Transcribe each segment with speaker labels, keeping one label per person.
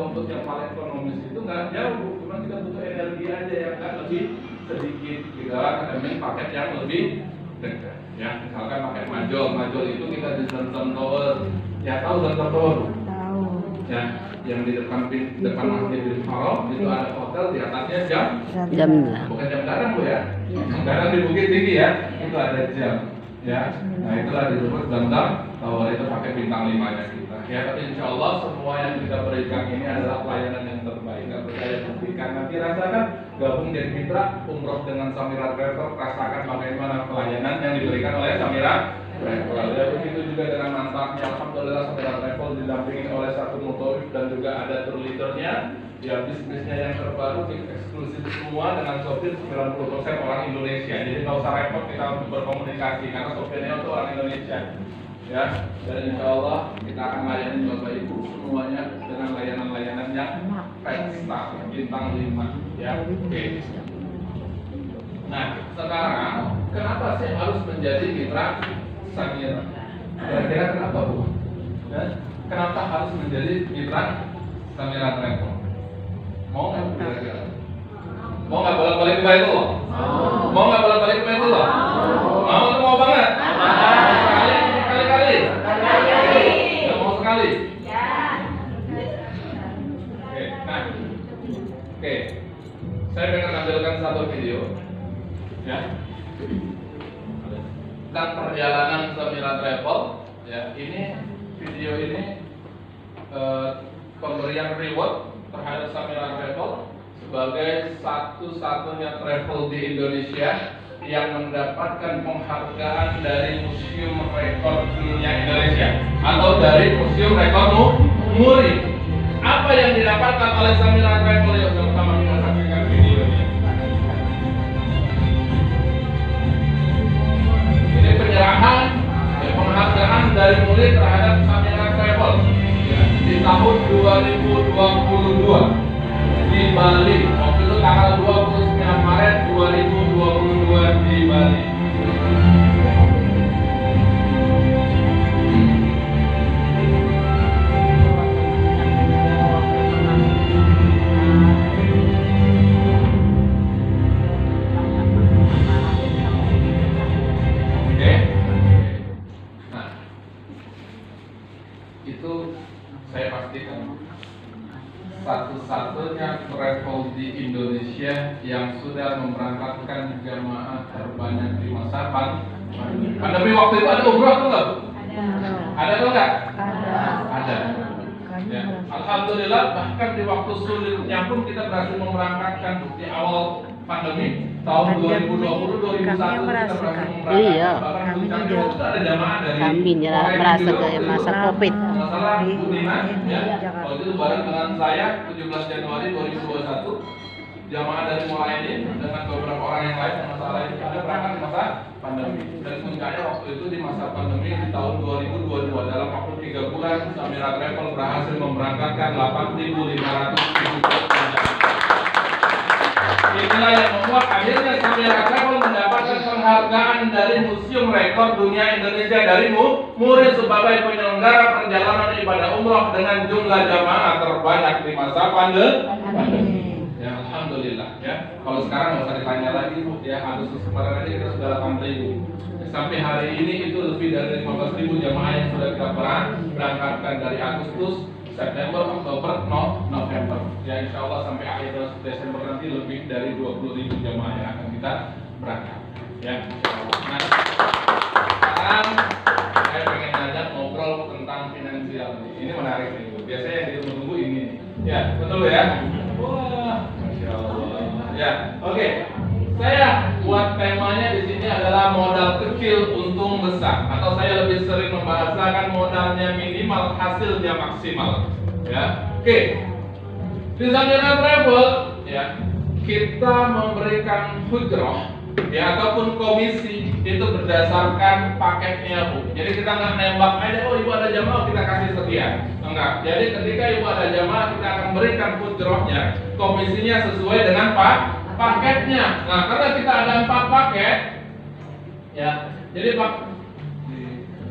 Speaker 1: rumput yang paling ekonomis itu nggak jauh, cuma kita butuh energi aja yang kan lebih sedikit. Kita ambil paket yang lebih dekat. Ya, misalkan pakai majol itu kita di Zenton Tower. Ya tahu Zenton Tower?
Speaker 2: Tahu.
Speaker 1: Ya, yang di depan Masjidil Haram itu ada hotel, di atasnya jam. Bukan jam garang Bu ya? Jam garang di Bukit Tinggi ya, itu ada jam. Ya, nah itulah disebut Zenton Tower, itu pakai bintang 5-nya kita. Ya, tapi insya Allah semua yang kita berikan ini adalah pelayanan yang terbaik. Nggak percaya buktikan, nanti rasakan, gabung jadi mitra umroh dengan Samira Travel, rasakan bagaimana pelayanan yang diberikan oleh Samira Travel. Ya, begitu juga dengan mantapnya, alhamdulillah Samira Travel didampingi oleh satu motorif dan juga ada tour leadernya. Ya, bisnisnya yang terbaru eksklusif semua dengan sopir 90% orang Indonesia. Jadi nggak usah repot kita untuk berkomunikasi karena sopirnya itu orang Indonesia. Ya, dan insya Allah kita akan layani Bapak Ibu semuanya dengan layanan-layanan yang 5 bintang 5. Ya, oke. Nah, sekarang kenapa sih harus menjadi mitra Samira? Kira-kira kenapa Bu? Ya, kenapa harus menjadi mitra Samira Travel? Mau nggak kira-kira? Mau nggak bolak-balik ke Baitullah? Mau nggak bolak-balik ke Baitullah? Mau atau mau banget? Kali-kali? Nggak mau sekali? Oke, nah, oke, saya pengen tampilkan satu video, ya, tentang perjalanan Samira Travel. Ya, ini video ini pemberian reward terhadap Samira Travel sebagai satu-satunya travel di Indonesia yang mendapatkan penghargaan dari Museum Rekor Dunia Indonesia atau dari Museum Rekor Muri. Apa yang didapatkan oleh Samira Travel? Yuk sama-sama kita saksikan videonya. Ini penyerahan penghargaan dari Muri terhadap Samira Travel di tahun 2022 di Bali. Waktu itu tanggal 29 Maret 2022 di Bali. Oke. Nah, itu saya pastikan satu-satunya travel di Indonesia yang sudah memberangkatkan jamaah terbanyak di masa pandemi. Waktu itu ada umroh atau enggak Bu? Ada atau enggak? Ada. Ya. Alhamdulillah, bahkan di waktu sulitnya pun kita berhasil memberangkatkan di awal pandemi tahun 2020 2021 kita berhasil memberangkatkan.
Speaker 3: Iya,
Speaker 1: Bahkan waktu ada jamaah dari
Speaker 3: kami merasa ke masa Covid.
Speaker 1: Masalah Budiman, ya. Waktu itu bareng dengan saya 17 Januari 2021 jamaah dari Molainin dengan beberapa orang yang lain masalah ini ada berangkat di masa pandemi. Dan puncaknya waktu itu di masa pandemi di tahun 2022 dalam waktu 3 bulan Samira Travel berhasil memberangkatkan 8.500 Inilah yang membuat akhirnya Samira Travel mendapatkan penghargaan dari Museum Rekor Dunia Indonesia dari Muri sebagai penyelenggara perjalanan ibadah umroh dengan jumlah jamaah terbanyak di masa pandemi. Ya, alhamdulillah ya. Kalau sekarang nggak usah ditanya lagi Bu, ya Agustus kemarin aja kita sudah 8.000. Sampai hari ini itu lebih dari 15.000 jamaah yang sudah kita berangkatkan dari Agustus, September, Oktober, November. Ya insya Allah sampai akhir Desember nanti lebih dari 20.000 jamaah yang akan kita berangkat. Ya insya Allah. Nah, sekarang saya pengen ngajak ngobrol tentang finansial. Ini menarik nih Bu. Biasanya yang ditunggu-tunggu ini. Ya betul ya. Wah, masya Allah. Ya, oke. Saya buat temanya di sini adalah modal kecil untung besar, atau saya lebih sering membahasakan modalnya minimal hasilnya maksimal. Ya, oke. Di Samira Travel, ya, kita memberikan hujroh, ya ataupun komisi itu berdasarkan paketnya Bu. Jadi kita nggak nembak aja, oh ibu ada jamaah kita kasih sekian. Enggak. Jadi ketika ibu ada jamaah kita akan berikan hujrohnya, komisinya sesuai dengan paketnya. Nah, karena kita ada 4 paket, ya. Jadi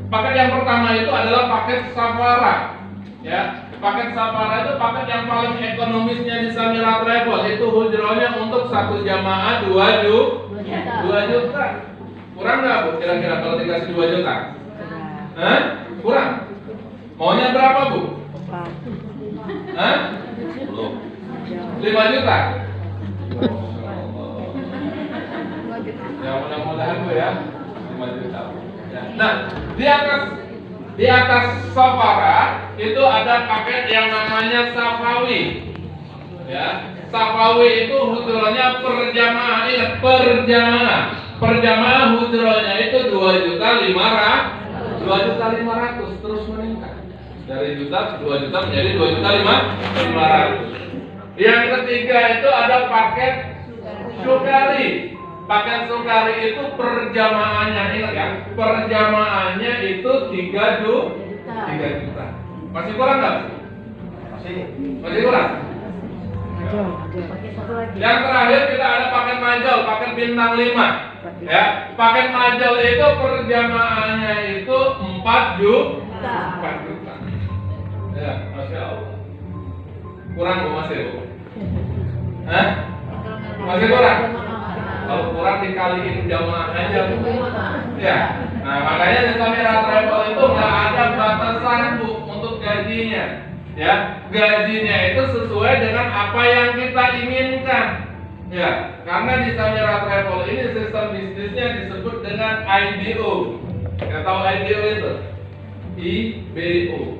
Speaker 1: paket yang pertama itu adalah paket safara, ya. Paket safara itu paket yang paling ekonomisnya di Samira Travel. Itu hujrohnya untuk satu jamaah 2 juta. Kurang nggak Bu? Kira-kira kalau dikasih 2 juta? Hah? Kurang? Maunya berapa Bu? Hah? 5 juta? Ya mudah-mudahan Bu ya 5 juta. Nah, di atas safara itu ada paket yang namanya safawi. Ya, safawi itu hujrohnya per jamaah. Ingat, per jamaah. Per jamaah hujrohnya itu 2.500.000 terus meningkat. Dari 2 juta menjadi 2.500.000. Yang ketiga itu ada paket sukari. Paket sukari itu per jamaahnya, ingat ya, per jamaahnya itu 3 juta. Masih kurang nggak? Masih kurang? Yang terakhir kita ada paket majol, paket bintang 5. Ya, paket majol itu per jamaahnya itu 4 juta. Ya, Masya Allah. Kurang Bu, masih Bu? Hah? Masih kurang? Kalau kurang dikaliin jamaah aja Bu. Ya, nah makanya di Samira Travel itu nggak ada batasan Bu untuk gajinya. Ya, gajinya itu sesuai dengan apa yang kita inginkan. Ya, karena di Samira Travel ini sistem bisnisnya disebut dengan IBO. Kita tahu IBO itu? IBO.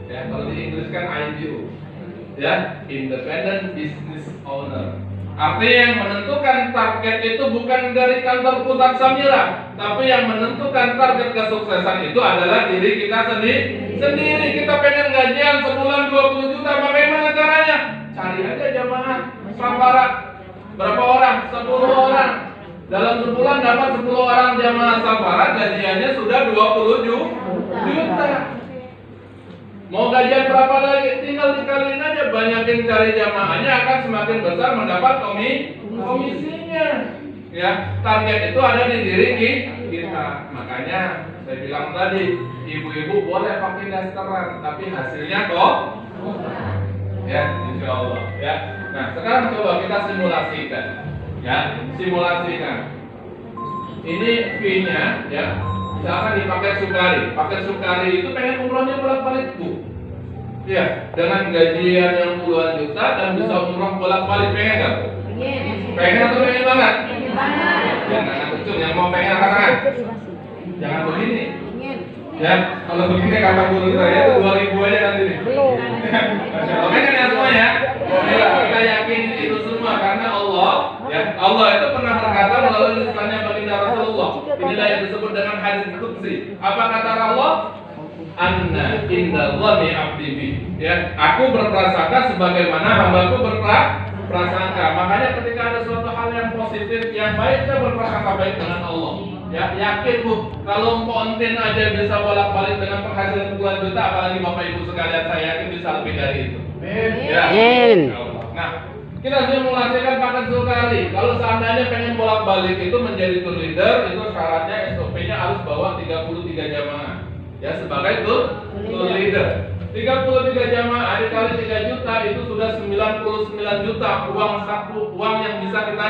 Speaker 1: Ya, kalau di Inggris kan IBO. Ya, Independent Business Owner. Artinya yang menentukan target itu bukan dari kantor pusat Samira, tapi yang menentukan target kesuksesan itu adalah diri kita sendiri. Kita pengen gajian sebulan 20 juta, bagaimana caranya? Cari aja jamaah safara. Berapa orang? 10 orang. Dalam sebulan dapat 10 orang jamaah safara, gajiannya sudah 20 juta. Mau gajian berapa lagi? Tinggal dikaliin aja, banyakin cari jamaahnya akan semakin besar mendapat komisinya. Ya, target itu ada di diri kita. Makanya saya bilang tadi, ibu-ibu boleh pakai dasteran, tapi hasilnya kok. Ya, insya Allah. Ya. Nah, sekarang coba kita simulasikan. Ya, simulasikan. Ini fee-nya, ya. Misalkan di paket sukari. Paket sukari itu pengen umrohnya bolak-balik Bu. Ya, dengan gajian yang puluhan juta dan bisa umroh bolak-balik, pengen nggak? Pengen atau pengen banget? Jangan anak kecil yang mau pengen angkat tangan. Jangan begini. Ya, kalau begini kata guru saya itu 2.000 aja nanti nih. Oke kan ya semua ya? Kita yakin itu semua karena Allah itu pernah berkata melalui lisannya baginda Rasulullah. Inilah yang disebut dengan hadis qudsi. Apa kata Allah? Anna inda dhanni abdi bi. Ya, aku berprasangka sebagaimana hambaku berprasangka. Makanya ketika ada suatu hal yang positif, yang baik, kita berprasangka baik dengan Allah. Ya, yakin Bu, kalau Pontin aja bisa bolak-balik dengan penghasilan puluhan juta, apalagi Bapak Ibu sekalian, saya yakin bisa lebih dari itu. Ya. Nah, kita simulasikan paket sukari. Kalau seandainya pengen bolak-balik itu menjadi tour leader, itu syaratnya SOP-nya harus bawa 33 jamaah. Ya, sebagai tour leader. 33 jamaah dikali 3 juta itu sudah 99 juta uang yang bisa kita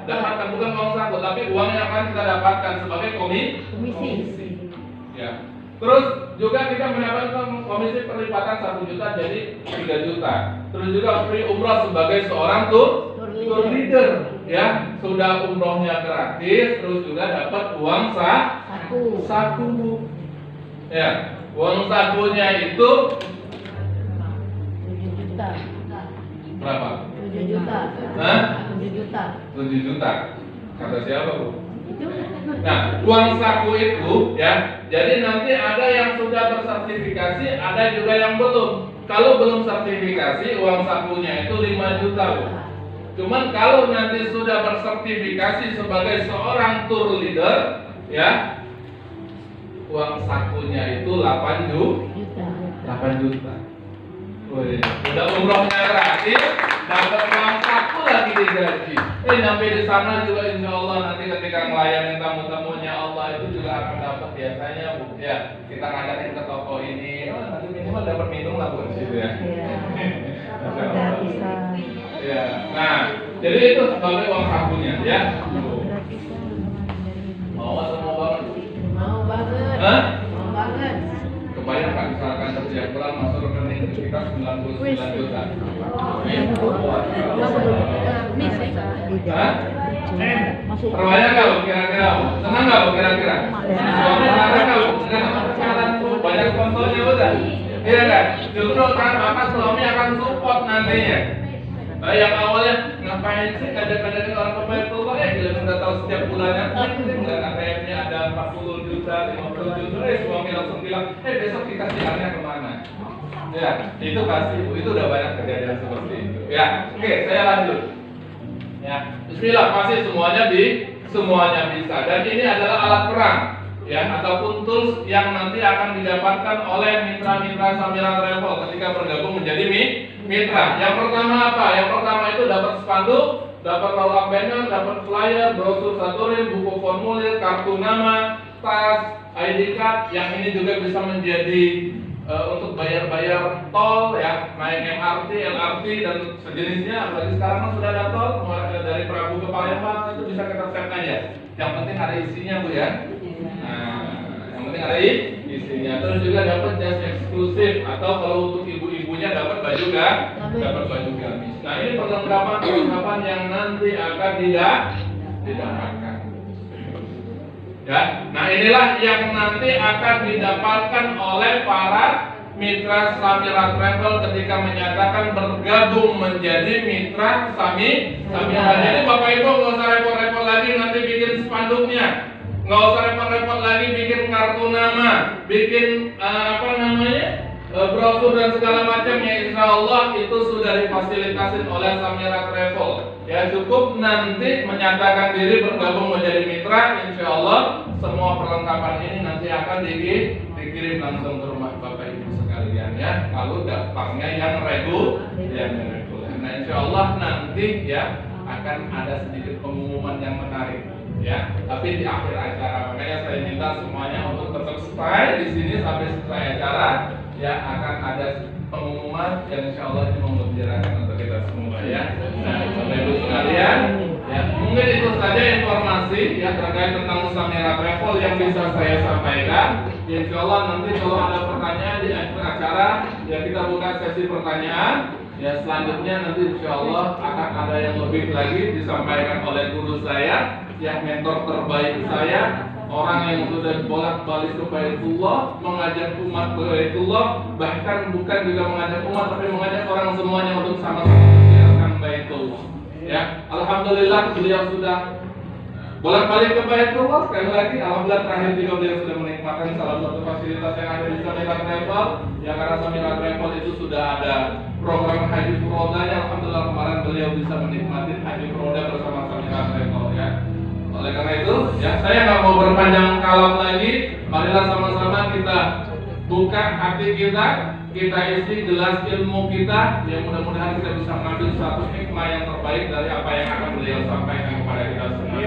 Speaker 1: dapatkan, bukan uang saku, tapi uang yang akan kita dapatkan sebagai komisi. Ya. Terus juga kita mendapatkan komisi perlipatan 1 juta jadi 3 juta. Terus juga free umroh sebagai seorang tour leader. Ya, sudah umrohnya gratis, terus juga dapat uang saku. Ya, uang sakunya itu
Speaker 3: 7 juta.
Speaker 1: berapa?
Speaker 3: 7 juta.
Speaker 1: Hah?
Speaker 3: 7 juta.
Speaker 1: 7 juta. Kata siapa Bu? Nah, uang saku itu ya, jadi nanti ada yang sudah bersertifikasi, ada juga yang belum. Kalau belum sertifikasi, uang sakunya itu 5 juta Bu. Cuman kalau nanti sudah bersertifikasi sebagai seorang tour leader, ya, uang sakunya itu 8 juta. Wih, udah umrohnya gratis, dapat uang saku lagi digaji. Nyampe di sana juga insya Allah nanti ketika melayani tamu-tamunya Allah itu juga akan dapat biasanya Bu. Ya, kita ngajakin ke toko ini, oh, nanti minimal dapat minum lah Bu di situ ya. Ya, nah, jadi itu sebagai uang sakunya ya. Mau atau mau banget?
Speaker 2: Mau banget.
Speaker 1: Hah?
Speaker 2: Mau banget.
Speaker 1: Kebayang misalkan setiap bulan masuk rekening kita 99 juta. Hah? Terbayang nggak Bu kira-kira? Senang nggak Bu kira-kira? Suami marah nggak Bu? Sekarang tuh banyak sponsornya udah. Iya kan? Justru kan akan suami akan support nantinya. Yang awalnya ngapain sih kadang-kadang orang pembantu ya gila udah tahu setiap bulannya nggak ATM-nya ada 40 juta, 50 juta, suami langsung bilang, besok kita siarnya kemana? Ya, itu pasti Bu, itu udah banyak kejadian seperti itu. Ya, oke, saya lanjut. Ya, Bismillah, pasti semuanya bisa. Dan ini adalah alat perang, ya, ataupun tools yang nanti akan didapatkan oleh mitra-mitra Samira Travel ketika bergabung menjadi mitra. Yang pertama apa? Yang pertama itu dapat spanduk, dapat roll-up banner, dapat flyer, brosur saturin, buku formulir, kartu nama, tas, ID card. Yang ini juga bisa menjadi untuk bayar-bayar tol, ya, naik MRT, LRT dan sejenisnya. Apalagi sekarang kan sudah ada tol mulai dari Prabu ke Palembang, itu bisa kita set aja. Yang penting ada isinya Bu ya. Nah, yang penting ada isinya. Terus juga dapat jas eksklusif atau kalau untuk ibu-ibunya dapat baju dapat baju gamis. Nah, ini perlengkapan yang nanti akan didapatkan. Ya, nah inilah yang nanti akan didapatkan oleh para mitra Samira Travel ketika menyatakan bergabung menjadi mitra Samira. Jadi Bapak Ibu nggak usah repot-repot lagi nanti bikin spanduknya, nggak usah repot-repot lagi bikin kartu nama, bikin brosur dan segala macamnya. Insya Allah itu sudah difasilitasi oleh Samira Travel. Ya, cukup nanti menyatakan diri bergabung menjadi mitra, insya Allah semua perlengkapan ini nanti akan dikirim langsung ke rumah Bapak Ibu sekalian ya. Lalu daftarnya yang reguler. Nah, insya Allah nanti ya akan ada sedikit pengumuman yang menarik ya. Tapi di akhir acara, makanya saya minta semuanya untuk tetap stay di sini sampai selesai acara. Ya, akan ada pengumuman yang insya Allah ini menggembirakan untuk kita semua ya. Nah, Bapak Ibu sekalian, ya mungkin itu saja informasi ya terkait tentang Samira Travel yang bisa saya sampaikan. Ya, insya Allah nanti kalau ada pertanyaan di akhir acara, ya kita buka sesi pertanyaan. Ya, selanjutnya nanti insya Allah akan ada yang lebih lagi disampaikan oleh guru saya, yang mentor terbaik saya. Orang yang sudah bolak-balik ke Baitullah, mengajak umat ke Baitullah, bahkan bukan juga mengajak umat, tapi mengajak orang semuanya untuk sama-sama menjalankan Baitullah. Ya, alhamdulillah beliau sudah bolak-balik ke Baitullah. Sekali lagi, alhamdulillah terakhir juga beliau sudah menikmati salah satu fasilitas yang ada di Samira Travel. Ya, karena Samira Travel itu sudah ada program Haji Furodanya. Alhamdulillah kemarin beliau bisa menikmati Haji Furoda bersama Samira Travel ya. Oleh karena itu, ya saya nggak mau berpanjang kalam lagi. Marilah sama-sama kita buka hati kita isi gelas ilmu kita. Yang mudah-mudahan kita bisa mengambil satu hikmah yang terbaik dari apa yang akan beliau sampaikan kepada kita semua.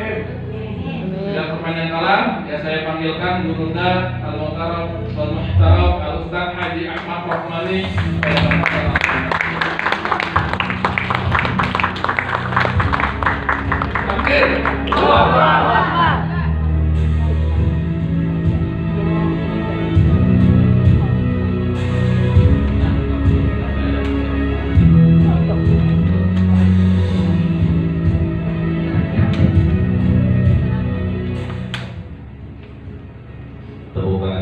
Speaker 1: Tidak berpanjang kalam, ya saya panggilkan Gurunda Al-Muhtaram Al-Muhtaram Al-Ustaz Haji Ahmad Rahmani.
Speaker 4: Tepuk tangan